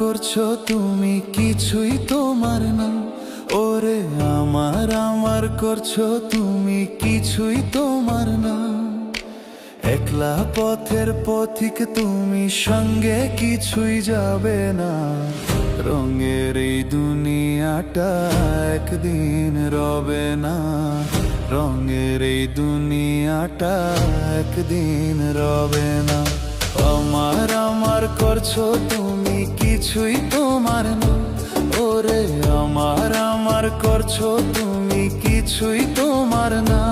করছো তুমি, কিছুই তোমার না। ওরে আমার করছো তুমি, কিছুই তোমার না। একলা পথের পথিক তুমি, সঙ্গে কিছুই যাবে না। রঙের এই দুনিয়াটা একদিন রবে না। রঙের এই দুনিয়াটা একদিন রবে না। আমার করছো তুমি, কিছুই তোমার না। ওরে আমার করছো তুমি, কিছুই তোমার না।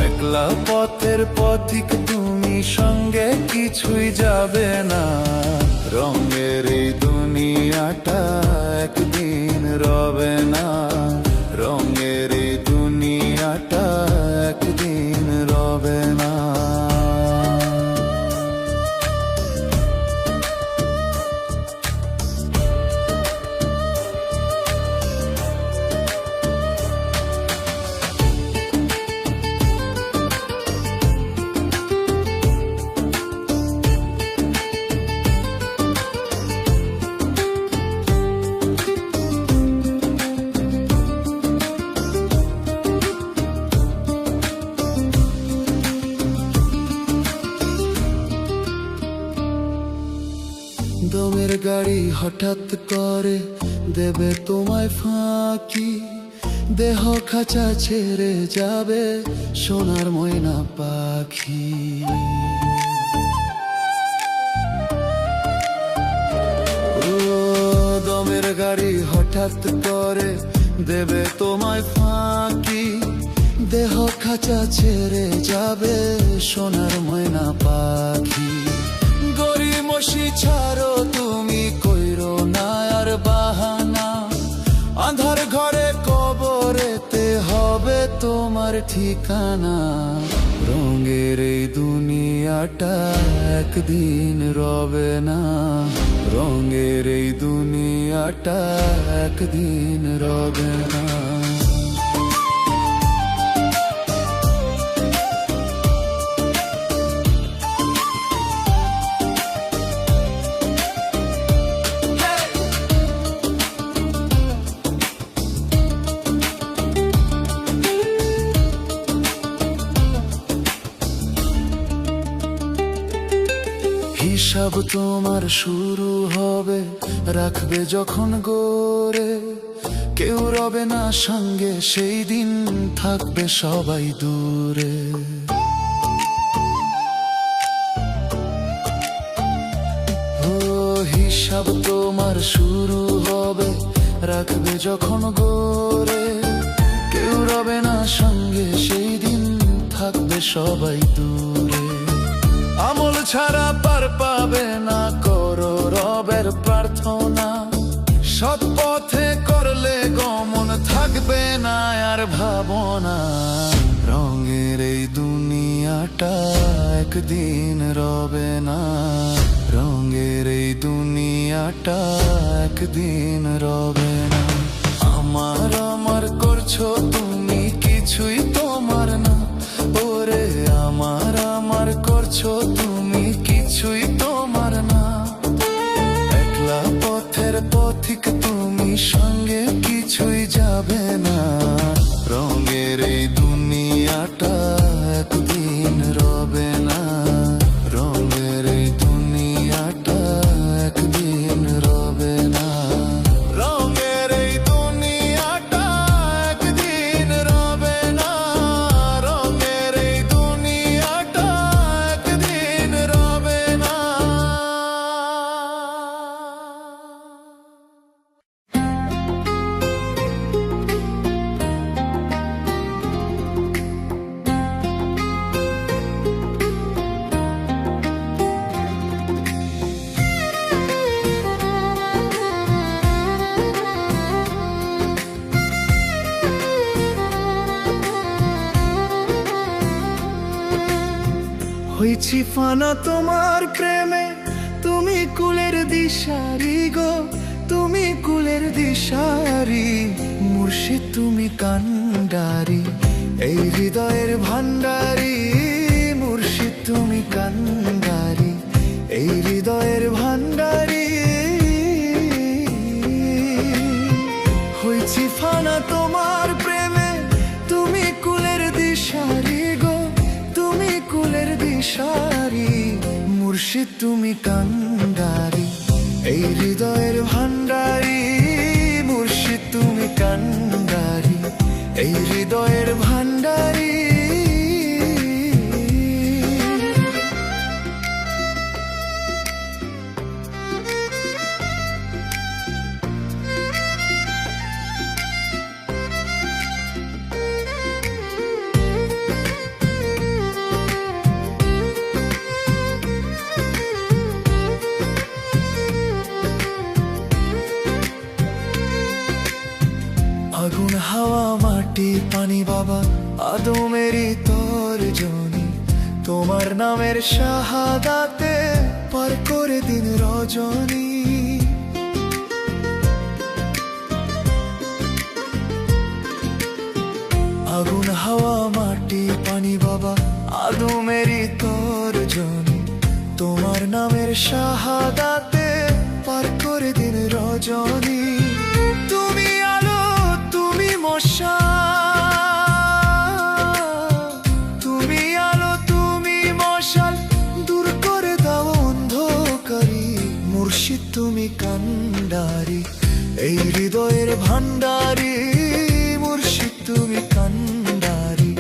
একলা পথের পথিক তুমি, সঙ্গে কিছুই যাবে না। রঙের এই দুনিয়াটা একদিন রবে না। রঙের এই দুনিয়াটা একদিন রবে না। দমের গাড়ি হঠাৎ করে দেবে তোমায় ফাঁকি। দেহ খাঁচা ছেড়ে যাবে সোনার ময়না পাখি। ও দমের গাড়ি হঠাৎ করে দেবে তোমায় ফাঁকি। দেহ খাঁচা ছেড়ে যাবে সোনার ময়না পাখি। গড়িমসি ছাড়ো তুমি, কইরো না আর বাহানা। আঁধার ঘরে কবরেতে হবে তোমার ঠিকানা। রঙের এই দুনিয়াটা একদিন রবে না। রঙের এই দুনিয়াটা একদিন রবে না। হিসাব তোমার শুরু হবে, রাখবে যখন গড়ে। কেউ রবে না সঙ্গে, সেই দিন থাকবে সবাই দূরে। ও হিসাব তোমার শুরু হবে, রাখবে যখন গড়ে। কেউ রবে না সঙ্গে, সেই দিন থাকবে সবাই দূরে। আমল ছাড়া পার পাবে না, করো রবের প্রার্থনা। সৎ পথে করলে গমন, থাকবে না আর ভাবনা। রঙের এই দুনিয়াটা একদিন রবে না। রঙের এই দুনিয়াটা একদিন রবে না। আমার করছো তুমি, কিছুই তোমার না। ওরে আমার করছো তুমি, কিছুই তোমার না। একলা পথের পথিক তুমি, সঙ্গে কিছুই যাবে না। রঙের এই দুনিয়াটা একদিন রবে না। রঙের এই দুনিয়াটা একদিন রবে না। রঙের এই দুনিয়াটা একদিন রবে না। রঙের এই দুনিয়াটা একদিন রবে না। হয়েছি ফানা তোমার প্রেমে, তুমি কুলের দিশারি গো। তুমি কুলের দিশারি, মুর্শিদ তুমি কান্ডারি। এই হৃদয়ের ভান্ডারি, মুর্শিদ তুমি কান্ডারি। এই হৃদয়ের ভান্ডারি, দিশারি, মুর্শিদ তুমি কান্ডারি, এই হৃদয়ের ভান্ডারি। মুর্শিদ তুমি কান্ডারি, এই হৃদয়ের ভান্ডারি। আগুন হাওয়া মাটি পানি বাবা আদমেরই তর্জনী, তোমার নামের শাহাদাতে পার করে দিন রজনী। আগুন হাওয়া মাটি পানি বাবা আদমেরই তর্জনী, তোমার নামের শাহাদাতে পার করে দিন রজনী। তুমি আলো তুমি মশাল, তুমি আলো তুমি মশাল, দূর করে দাও অন্ধকারী। মুর্শিদ তুমি কান্ডারি, এই হৃদয়ের ভান্ডারি। মুর্শিদ তুমি কান্ডারি,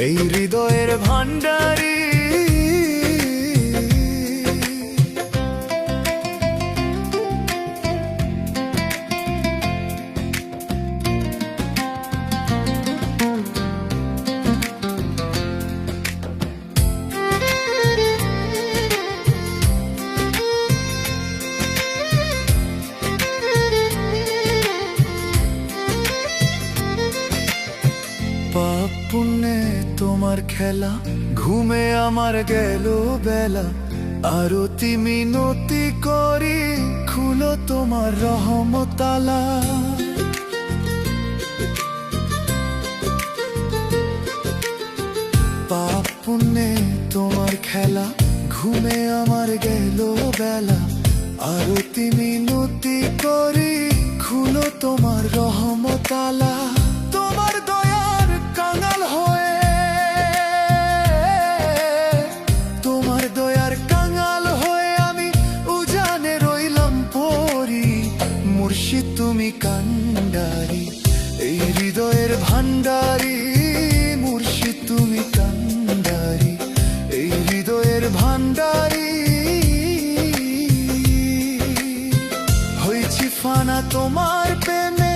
এই হৃদয়ের ভান্ডারি। পাপ পুণ্যে তোমার খেলা, ঘুমে আমার গেল বেলা। আরতি মিনতি করি, খুলো তোমার রহমতালা। পাপ পুণ্যে তোমার খেলা, ঘুমে আমার গেল বেলা। আরতি মিনতি করি, খুলো তোমার রহমতালা। তোমার দয়ার কাঙাল হয়ে, তোমার দয়ার কাঙাল হয়ে আমি উজানে রইলাম পরি। মুর্শিদ তুমি কান্ডারি, এই হৃদয়ের ভান্ডারি। মুর্শিদ তুমি কান্ডারি, এই হৃদয়ের ভান্ডারি। হইছি ফানা তোমার প্রেমে,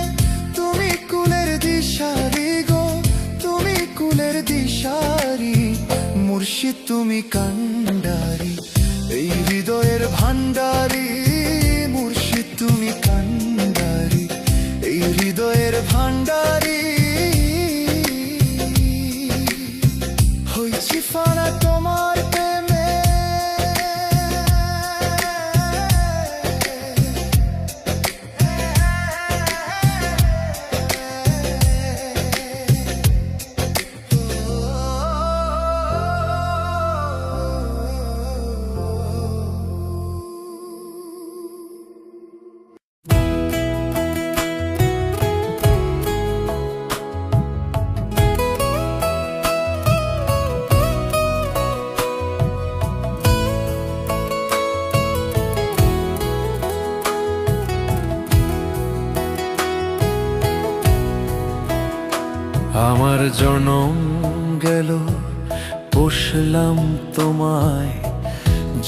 তুমি কুলের দিশারি গো, তুমি কুলের দিশারি। মুর্শিদ তুমি কান্ডারি, এই হৃদয়ের ভান্ডারি। মুর্শিদ তুমি কান্ডারি, এই হৃদয়ের ভান্ডারি। হইছি ফানা তোমার প্রেমে। আমার জনম গেল পোষলাম তোমায়,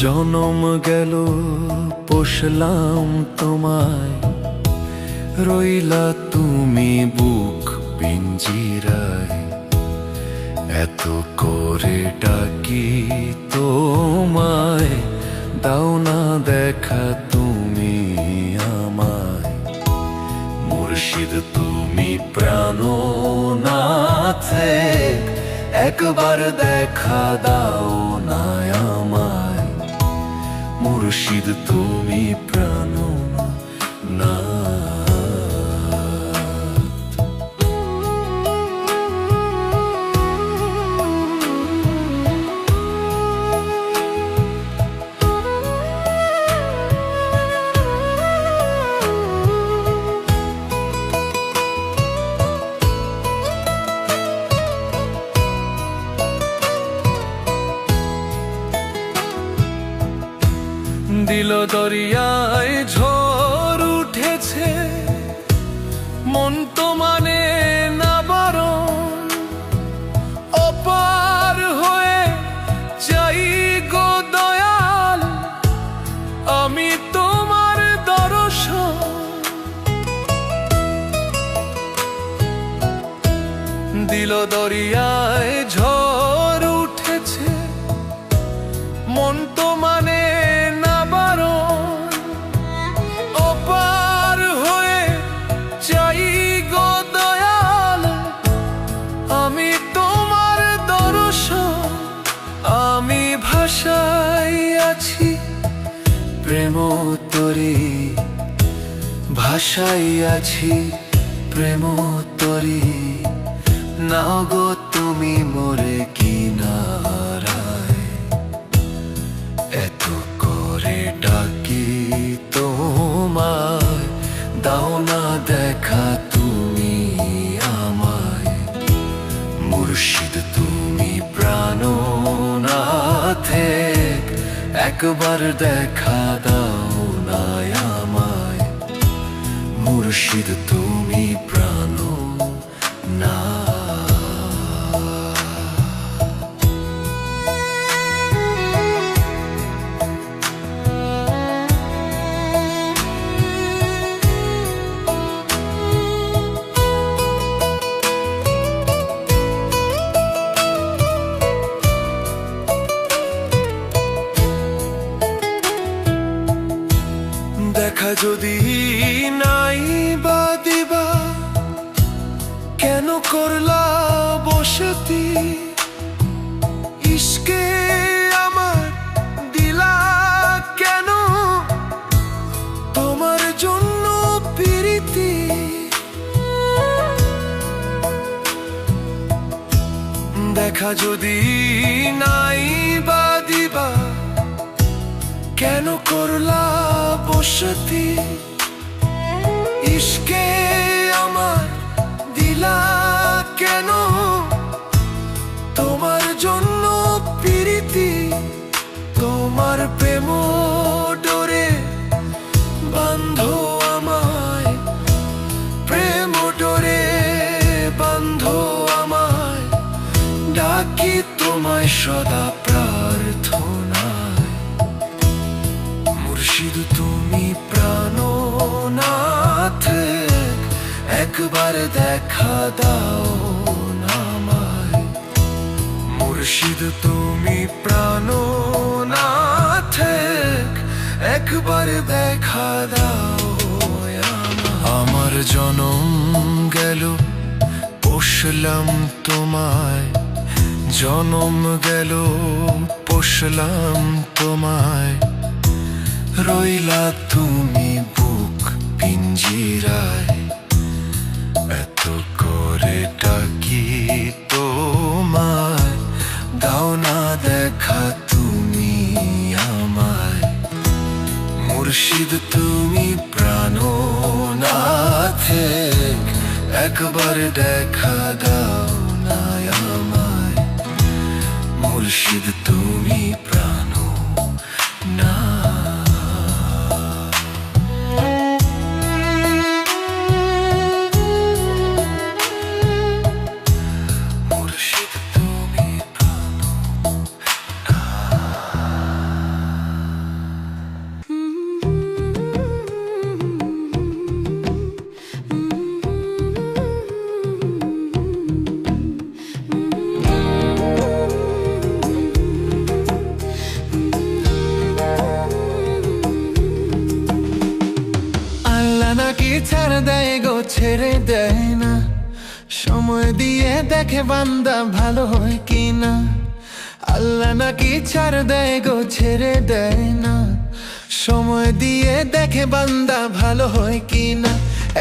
জনম গেল পোষলাম তোমায়। রইলা তুমি বুক পিঞ্জিরায়, এত করে ডাকি তোমায়। দাও না দেখা তুমি আমায়। মুর্শিদ তুমি প্রাণনাথে, একবার দেখা দাও না আমায়। মুর্শিদ তুমি প্রাণনাথ। দিল দরিয়ায় ঝড় উঠেছে, মন তো মানে না বারণ, অপার হয়ে চাই গো দয়াল আমি তোমার দর্শন। দিল দরিয়ায় ঝড় উঠেছে, মন তো মানে না বারণ, অপার হয়ে চাই গো দয়াল আমি তোমার দর্শন। আমি ভাষায় আছি প্রেম তরি, ভাষায় আছি প্রেম তরি, নাও গো তুমি মোরে কিনারায়। এত করে ডাকি তোমায়, দাও না দেখা তুমি আমায়। মুর্শিদ তুমি প্রাণনাথে, একবার দেখা দাও না আমায়। মুর্শিদ তুমি প্রাণনাথ। দেখা যদি নাই বা দিবা, কেন করলা বসতি? ইশকে আমার দিলা কেন, তোমার জন্য প্রীতি। দেখা যদি নাই বা দিবা, কেন করলা বসতি? ইশকে আমার দিলা কেন, তোমার জন্য প্রীতি। তোমার প্রেম ডোরে বান্ধো আমায়, প্রেম ডোরে বান্ধো আমায়, ডাকি তোমায় সদা প্রার্থনায়। মুর্শিদ তুমি প্রাণনাথ, একবার দেখা দাও না আমায়। মুর্শিদ তুমি প্রাণনাথ, একবার দেখা দাও আমায়। আমার জনম গেল পোষলাম তোমায়, জনম গেল পোষলাম তোমায়, রইলা তুমি বুক পিঞ্জিরায়। এত করে ডাকি তোমায়, দাও না দেখা তুমি আমায়। মুর্শিদ তুমি প্রাণনাথ, একবার দেখা দাও না আমায়। মুর্শিদ তুমি প্রাণনাথ। ছাড় দেয় গো ছেড়ে দেয় না, সময় দিয়ে দেখে বান্দা ভালো হয় কিনা। আল্লাহ নাকি ছাড় দেয় গো ছেড়ে দেয় না, সময় দিয়ে দেখে বান্দা ভালো হয় কিনা।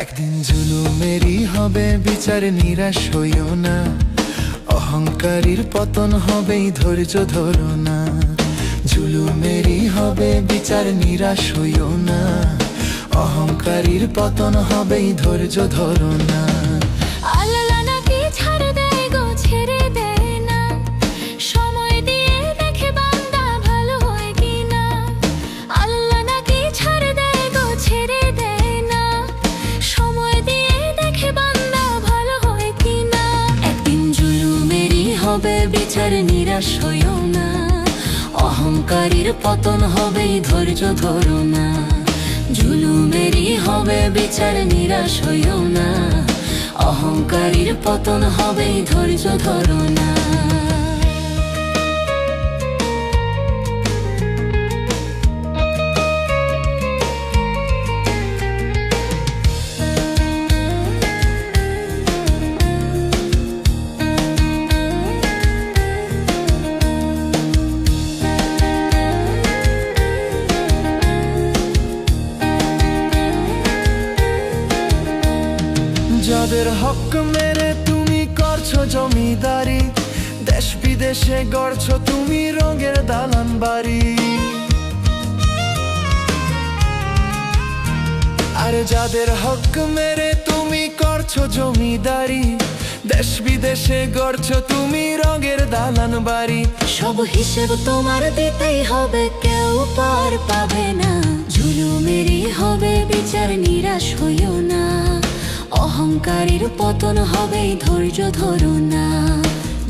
একদিন জুলুমেরই হবে বিচার, নিরাশ হইও না, অহংকারীর পতন হবেই ধৈর্য ধরো না। জুলুমেরই হবে বিচার, নিরাশ হইও না, অহংকারীর পতন হবেই ধৈর্য ধরো না। আল্লাহ নাকি ছাড় দেয় গো ছেড়ে দেয় না, সময় দিয়ে দেখে বান্দা ভালো হয় কিনা। আল্লাহ নিরাশ হইও না, অহংকারীর পতন হবেই ধৈর্য ধরো না, জুলুমেরই হবে বিচার নিরাশ হইও না, অহংকারীর পতন হবেই ধৈর্য ধরো না। যাদের হক মেরে তুমি করছো জমিদারি, দেশ বিদেশে গড়ছো তুমি রঙের দালান বাড়ি। আরে যাদের হক মেরে তুমি করছো জমিদারি, দেশ বিদেশে গড়ছো তুমি রঙের দালান বাড়ি। সব হিসেব তোমার দিতেই হবে, কেউ পার পাবে না, জুলুমেরই হবে বিচার নিরাশ হইও না, অহংকারীর পতন হবেই ধৈর্য ধরো না,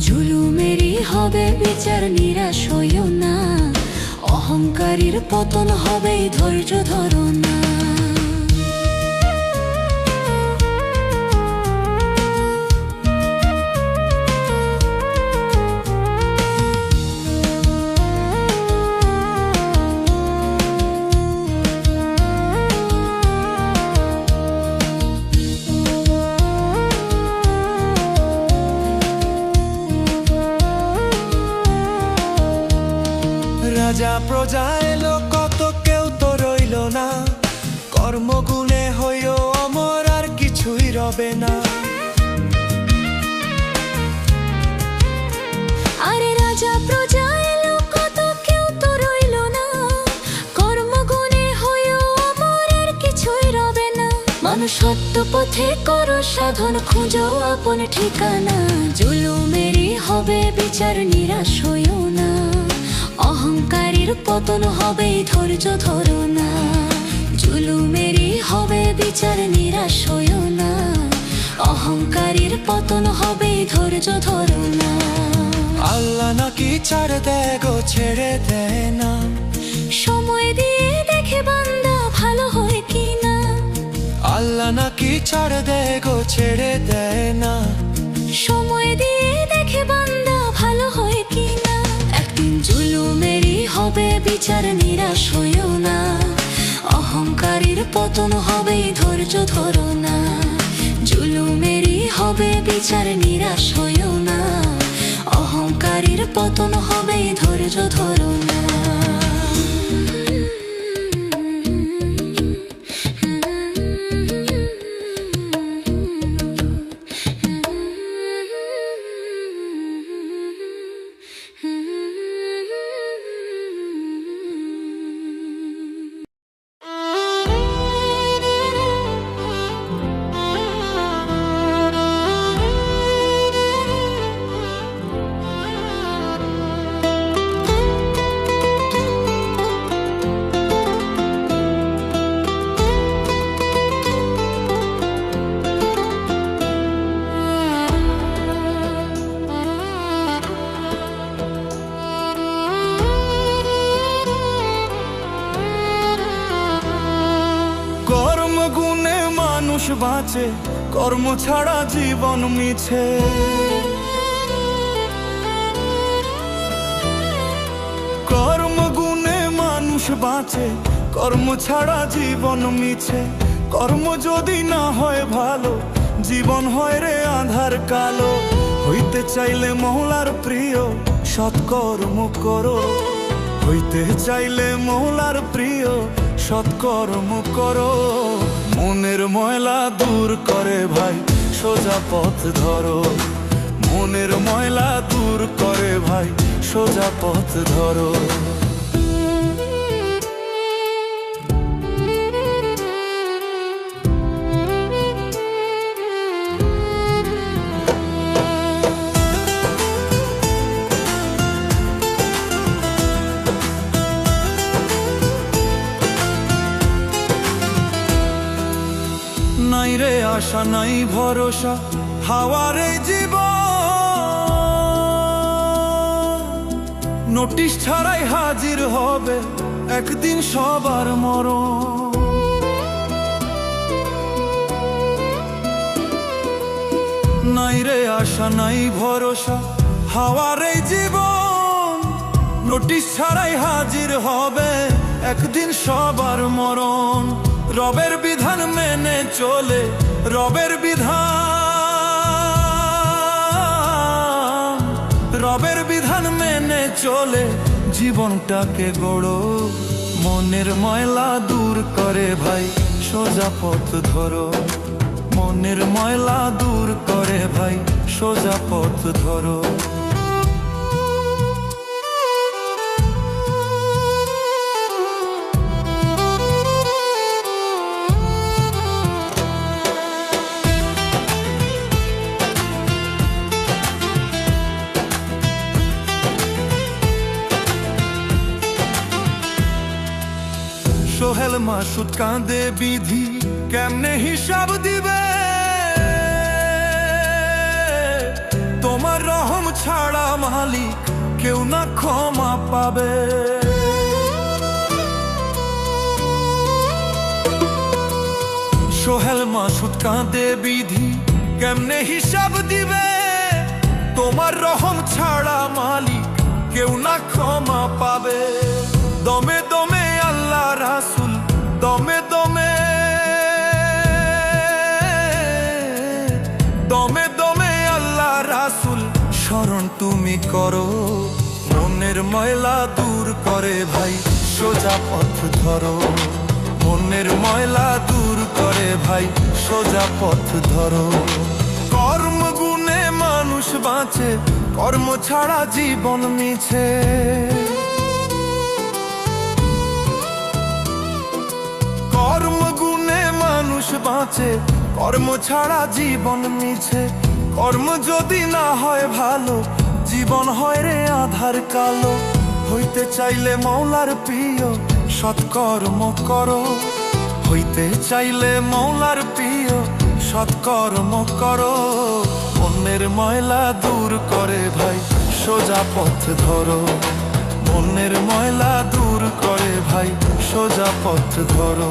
জুলুমেরই হবে বিচার নিরাশ হইও না, অহংকারীর পতন হবেই ধৈর্য ধরো না। রাজা প্রজা এলো কত, কেউ তো রইল না, কর্মগুণে হইও অমর আর কিছুই রবে না। আরে রাজা প্রজা এলো কত, কেউ তো রইল না, কর্মগুণে হইও অমর আর কিছুই রবে না। মানুষ সত্য পথে করো সাধন, খুঁজো আপন ঠিকানা, জুলুমেরই হবে বিচার নিরাশ হইও না, অহংকারীর পতন হবেই ধৈর্য ধরো না, জুলুমেরই হবে বিচার নিরাশ হইও না, অহংকারীর পতন হবেই ধৈর্য ধরো না। আল্লাহ নাকি ছাড় দেয় গো ছেড়ে দেয় না, সময় দিয়ে দেখে বান্দা ভালো হয় কি না, আল্লাহ নাকি ছাড় দেয় গো ছেড়ে দেয় না, সময় দিয়ে দেখে বান্দা ভালো হয় কি না। একদিন জুলুমেরই হবে বিচার নিরাশ হইও না, অহংকারীর পতন হবেই ধৈর্য ধরো না, জুলুমেরই হবে বিচার নিরাশ হইও না, অহংকারীর পতন হবেই ধৈর্য ধরো না। কর্মগুণে মানুষ বাঁচে, কর্ম ছাড়া জীবন মিছে। কর্মগুণে মানুষ বাঁচে, কর্ম ছাড়া জীবন মিছে। কর্ম যদি না হয় ভালো, জীবন হয় রে আঁধার কালো। হইতে চাইলে মহলার প্রিয়, সৎকর্ম করো। হইতে চাইলে মহলার প্রিয়, সৎকর্ম করো। মনের ময়লা দূর করে ভাই, সোজা পথ ধরো। মনের ময়লা দূর করে ভাই, সোজা পথ ধরো। নাই রে আশা নাই ভরসা, হাওয়ারে জীবন। নোটিশ ছাড়াই হাজির হবে একদিন সবার মরণ। নাই রে আশা নাই ভরসা হাওয়ার এই জীবন, নোটিশ ছাড়াই হাজির হবে একদিন সবার মরণ। রবের বিধান মেনে চলে, রবের বিধান, রবের বিধান মেনে চলে জীবনটাকে গড়ো। মনের ময়লা দূর করে ভাই সোজা পথ ধরো, মনের ময়লা দূর করে ভাই সোজা পথ ধরো। সোহেল মাসুদ কাঁদে বিধি কেমনে হিসাব দিবে, তোমার রহম ছাড়া মালিক কেউ না ক্ষমা পাবে। সোহেল মাসুদ কাঁদে বিধি কেমনে হিসাব দিবে, তোমার রহম ছাড়া মালিক কেউ না ক্ষমা পাবে। দমে দমে আল্লাহ রাসূল, দমে দমে, দমে দমে আল্লাহ রাসূল স্মরণ তুমি করো। মনের ময়লা দূর করে ভাই সোজা পথ ধরো, মনের ময়লা দূর করে ভাই সোজা পথ ধরো। কর্ম গুণে মানুষ বাঁচে, কর্ম ছাড়া জীবন মিছে। কর্ম গুণে মানুষ বাঁচে, কর্ম ছাড়া জীবন মিছে। কর্ম যদি না হয় ভালো, জীবন হয় রে আধার কালো। হইতে চাইলে মওলার প্রিয় সৎকর্ম করো, হইতে চাইলে মওলার প্রিয় সৎকর্ম করো। মনের ময়লা দূর করে ভাই সোজা পথ ধরো, মনের ময়লা দূর করে ভাই সোজা পথ ধরো।